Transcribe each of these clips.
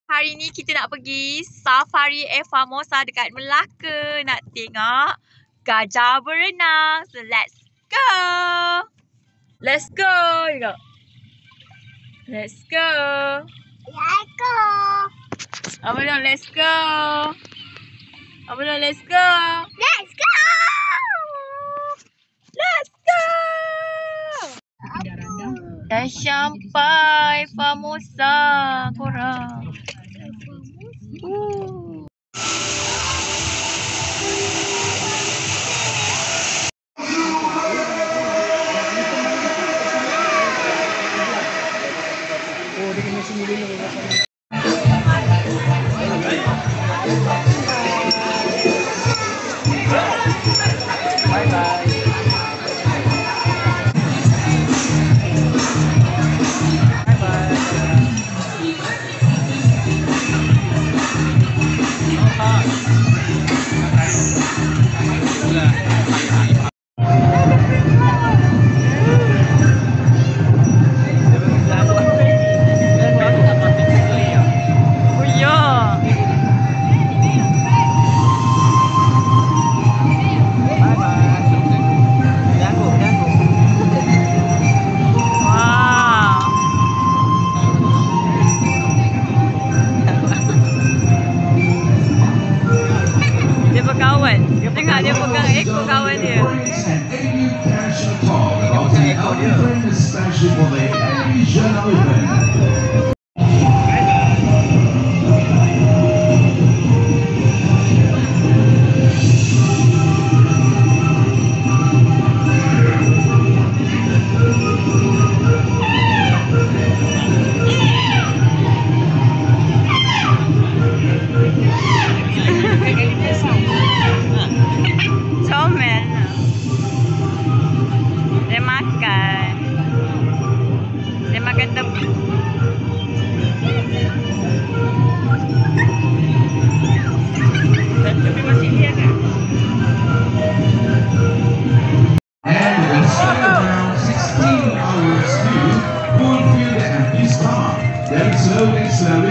Hari ni kita nak pergi Safari Air Famosa dekat Melaka. Nak tengok gajah berenang. So let's go. Let's go. Tengok. Let's go. Let's go. Apa dong? Let's go. Apa dong? Let's go. Let's go. Let's go. Dah sampai Famosa korang. Oh, dia kena sini dulu. Bye-bye. Tengok dia pegang ekor kawan dia. Ekor dia. Comel. Dia makan. Dia makan tepi. Tepi masih dia kan? And we spend around 16 hours to fulfill the empty stomach. Then slowly,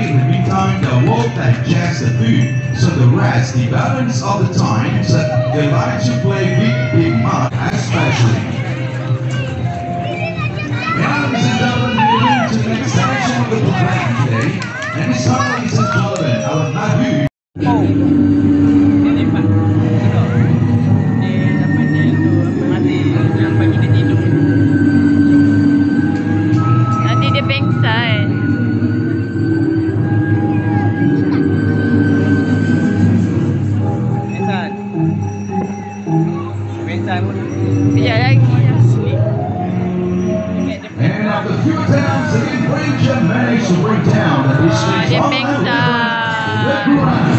in the meantime, they walk digest the food. So the rest, the balance of the times, they like to play big mud, especially. Now, ladies and gentlemen, moving to the next section of the program today. And this time, ladies and gentlemen, our Nahu. Nanti dia pengsan. Sekejap lagi. And after a few attempts, the Ranger managed to bring down the district Dia on pengsan. the ground.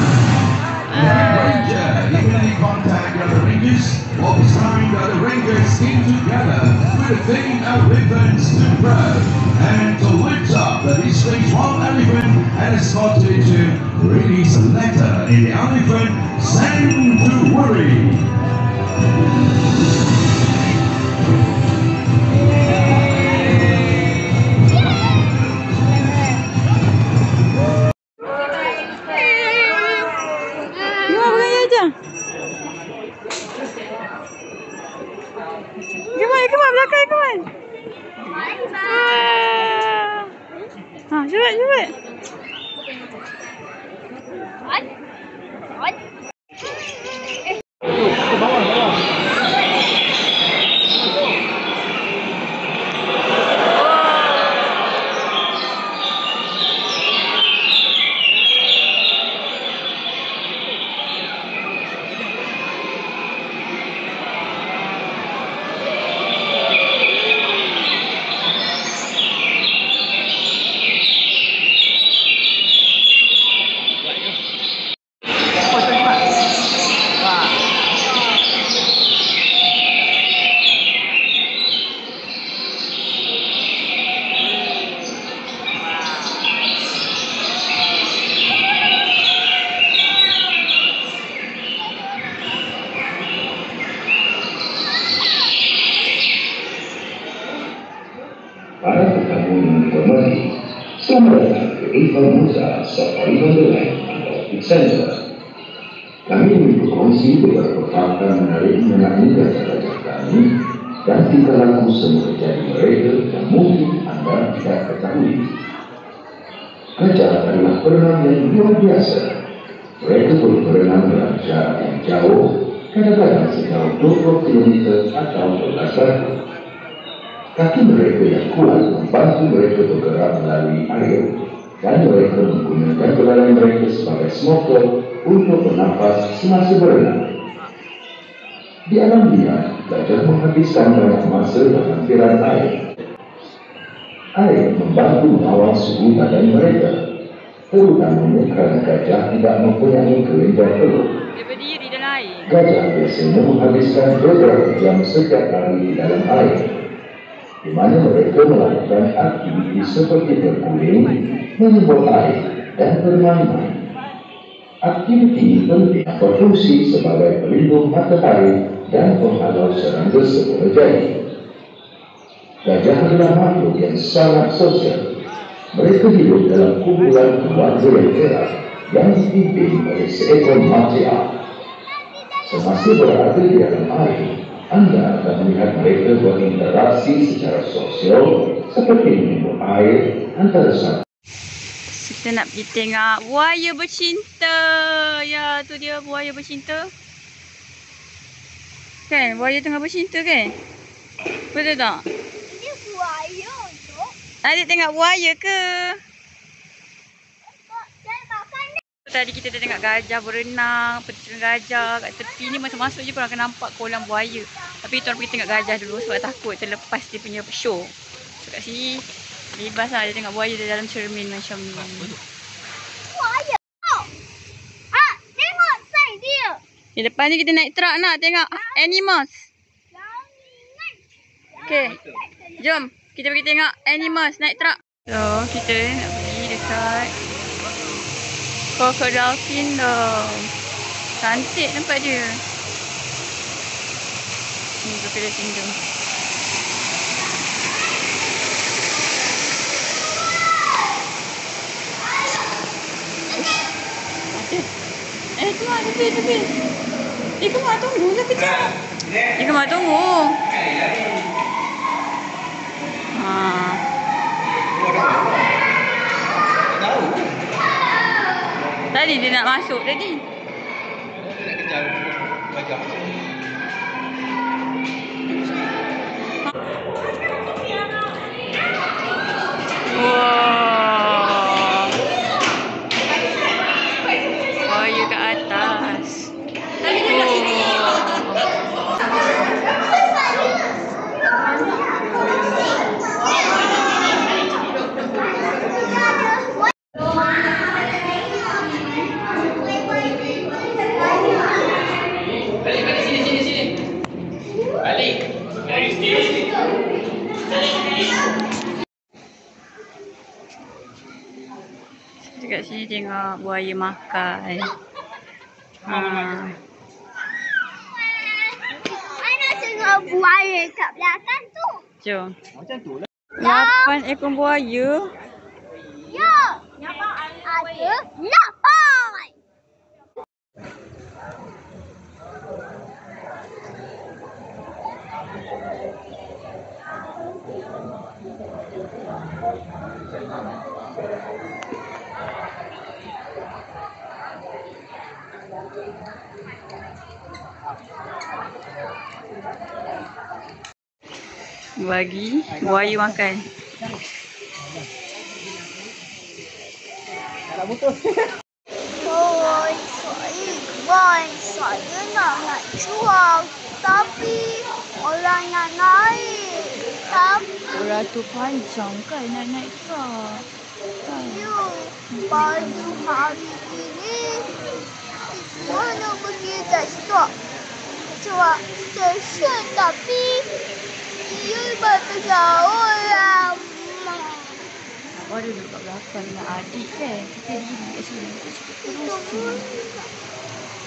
The Ranger immediately contacted the Rangers. All this time, the Rangers came together with a thing of ribbons to throw and to lift up the district one elephant and escorted to release a letter in the elephant saying to worry. Come on, belakang, come on. Cepat. Wonderland Arctic Center. Kami berkongsi beberapa fakta menarik mengenai gajah-gajah kami dan tingkah laku semua jadi mereka yang mungkin anda tidak ketahui. Gajah adalah perenang yang luar biasa. Mereka boleh berenang dalam jarak yang jauh, kadang-kadang sejauh 20 km atau 12 kaki. Kaki mereka yang kuat membantu mereka bergerak melalui air dan mereka menggunakan belalai mereka sebagai snorkel untuk bernafas semasa berenang. Di alam liar, gajah menghabiskan banyak masa dalam lampiran air. Air membantu mengawal suhu badan mereka, terutamanya kerana gajah tidak mempunyai kelenjar telur. Dia berdiri dalam air. Gajah biasanya menghabiskan beberapa jam setiap hari di dalam air, di mana mereka melakukan aktiviti seperti berguling, menyemprot air, dan bermain-main. Aktiviti ini penting berfungsi sebagai pelindung matahari dan penghalau serangga semula jadi. Gajah adalah makhluk yang sangat sosial. Mereka hidup dalam kumpulan keluarga yang erat yang dipimpin oleh seekor matriark. Semasa berada di dalam air, anda akan melihat mereka berinteraksi secara sosial seperti minum air antara satu. Kita nak pergi tengok buaya bercinta. Ya, tu dia buaya bercinta. Kan, buaya tengah bercinta kan? Betul tak? Ini buaya tu. Adik tengok buaya ke? Saya makan ni. Tadi kita dah tengok gajah berenang, peternak gajah kat tepi ni masuk-masuk je pun akan nampak kolam buaya. Tapi tuan pergi tengok gajah dulu sebab takut terlepas dia punya show. So kat sini bebas lah dia tengok buaya di dalam cermin macam ni. Buaya. Oh. Ah, tengok saiz dia. Di depan ni kita naik truck nak tengok animals. Okay, jom kita pergi tengok animals naik truck. So kita nak pergi dekat Crocodile Kingdom. Cantik nampak dia. Ni Crocodile Kingdom. Kemak tepi. Kemak tunggu lah kejap. Kemak tunggu. Tadi dia nak masuk tadi. Wow. Buaya kat atas. Dekat sini tengok buaya makan. Mana tengok buaya kat belakang tu? Jom. Macam tu lah. 8 ekor buaya. Ya. Ada 8. Bagi buaya makan. Tak betul. Saya nak jual. Tapi orang yang naik. Tapi Orang tu panjang kan nak naik truck. baju hari ini mana pergi kat stop sebab stesen tapi dia berjauh lama. Apa ada duduk kat belakang dengan adik kan? Kita diri kat sini. Terus.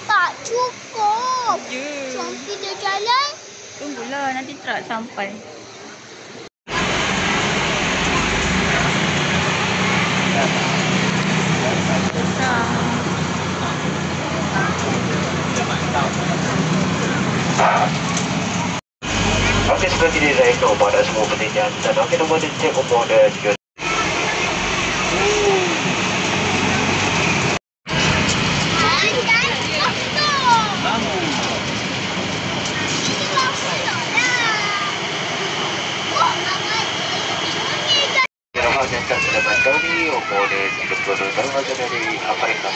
Tak cukup. Ya. Jom kita jalan. Tunggulah nanti truck sampai. yang tak ada nombor cek umur dan juga yang akan mendapatkan kami umur dan juga produk remaja dari Amerika.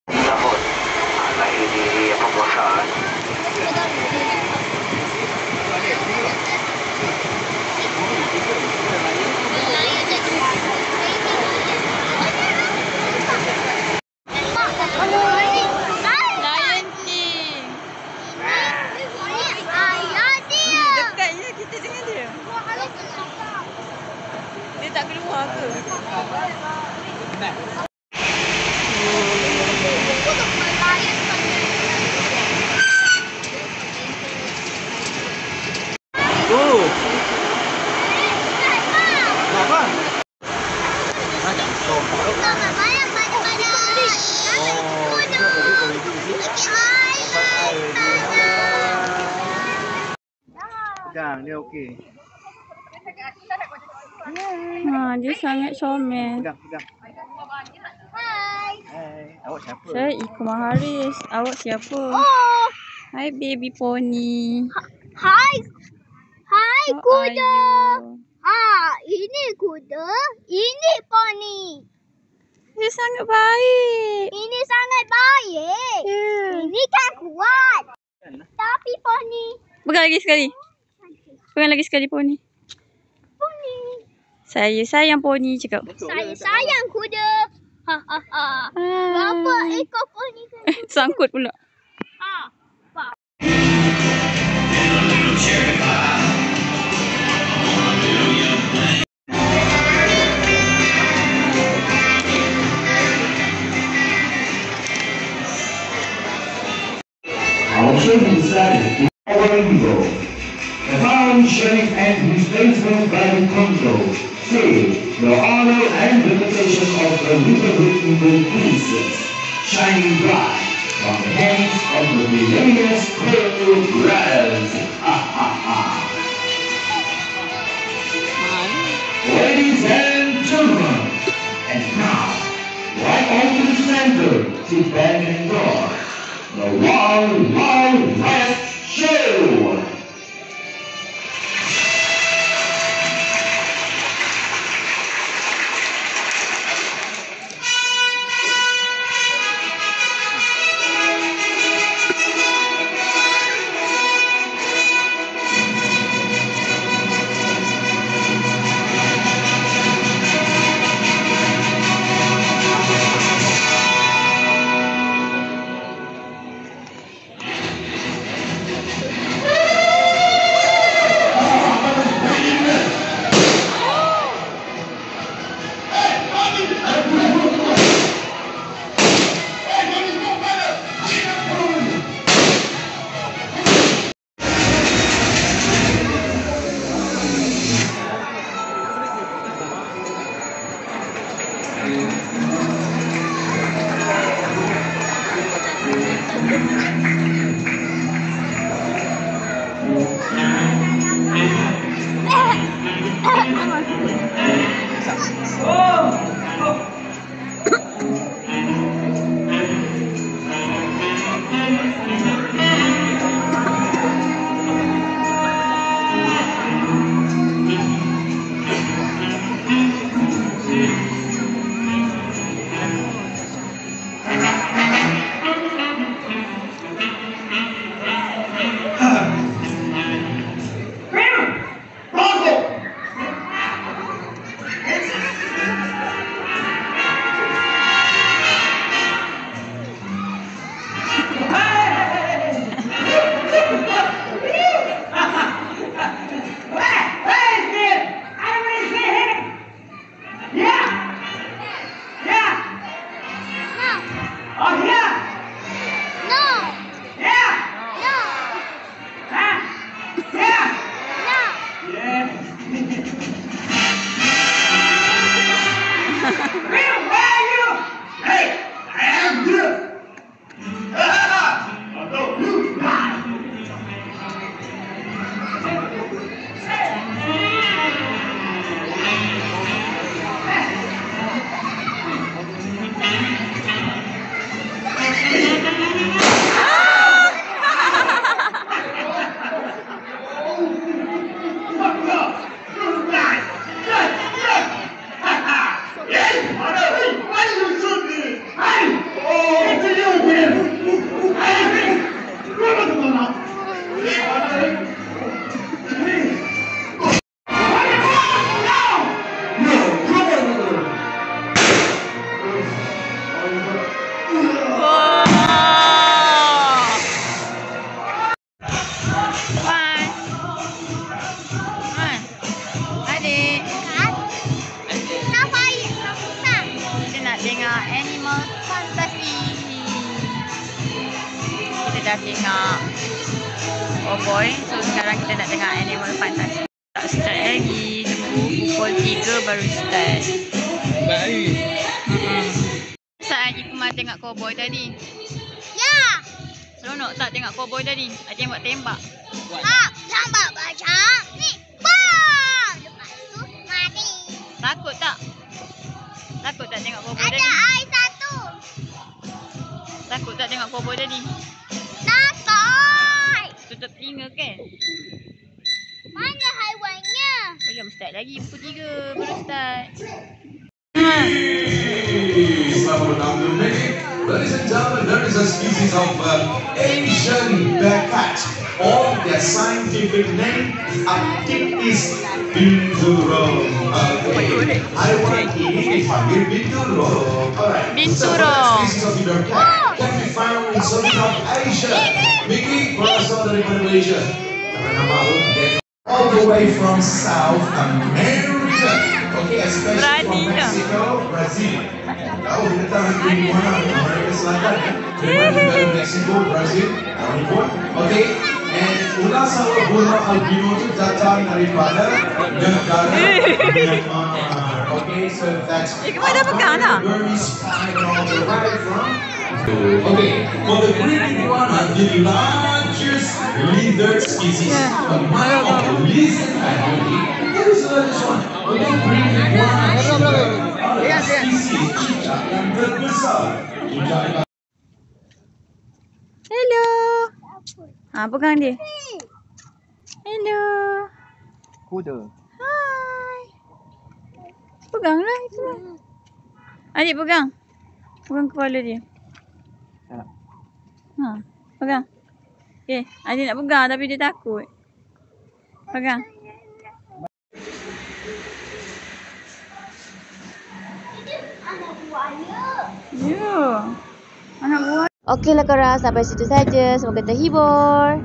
Namun, lahir di pembuahan. Lion King. Dekat je kita dengan dia. Dia tak keluar ke? Oh. Apa? Macam so. Pegang, dia okey. Dia sangat comel. Pegang, pegang. Hai. Awak siapa? Saya Iko Maharis. Awak siapa? Oh, Hai baby pony. hai. Hai How are kuda. you? Ini kuda, ini poni. Dia sangat baik. Ini sangat baik. Yeah. Ini kan kuat. Tapi poni. Pegang lagi sekali. Pegang lagi sekali pony. Poni. Saya sayang pony cakap. Saya sayang kuda. Berapa ekor poni kan? Sangkut pula. Also inside our window, the Crown Sheriff and his faithful private consul say the honor and reputation of the Little Britain princess shining bright from the hands of the millennious Colonel Raz. Ladies and gentlemen, and now, right on to the center, sit back and enjoy the Wild Wild West Show! Hey, I am good. dah tengok Cowboy. So sekarang kita nak tengok Animal Fantastic. Tak start lagi. Tunggu pukul 3 baru start. Saat Haji Kumar tengok Cowboy tadi. Ya. Seronok tak tengok Cowboy tadi? Haji tembak. Tak, nampak macam ni. Bam! Lepas tu mati. Takut tak? Takut tak tengok Cowboy Ada tadi? air satu. Takut tak tengok Cowboy tadi? Takut. Tutup telinga kan? Mana haiwannya? Belum start lagi. Pukul 3 baru start. Ladies and gentlemen, there is a species of Asian bear cat. All their scientific name, I think, is binturong. Okay. Haiwan ini dipanggil binturong. Alright. Binturong. So, species of bear cat can be found in Southeast Asia. Mickey, berasal dari Malaysia. All the way from South America. Okay, especially from Mexico, Brazil. Oh, kita tahu di mana Amerika Selatan ya. Dari Mexico, Brazil, okay. And ular sama burung albino itu datang daripada negara Myanmar. Okay, so that's where we find all the way from. Okay, for the green iguana, the largest lizard species, the male of the lizard family. Here is this one. The green iguana species cheetah yang terbesar. Hello. Pegang dia. Hello. Kuda. Hai. Peganglah itu. Adik pegang. Pegang kepala dia. Pegang. Okay, adik nak pegang tapi dia takut. Pegang. Anak buaya. Ya. Anak buah. Okeylah korang, sampai situ saja. Semoga terhibur.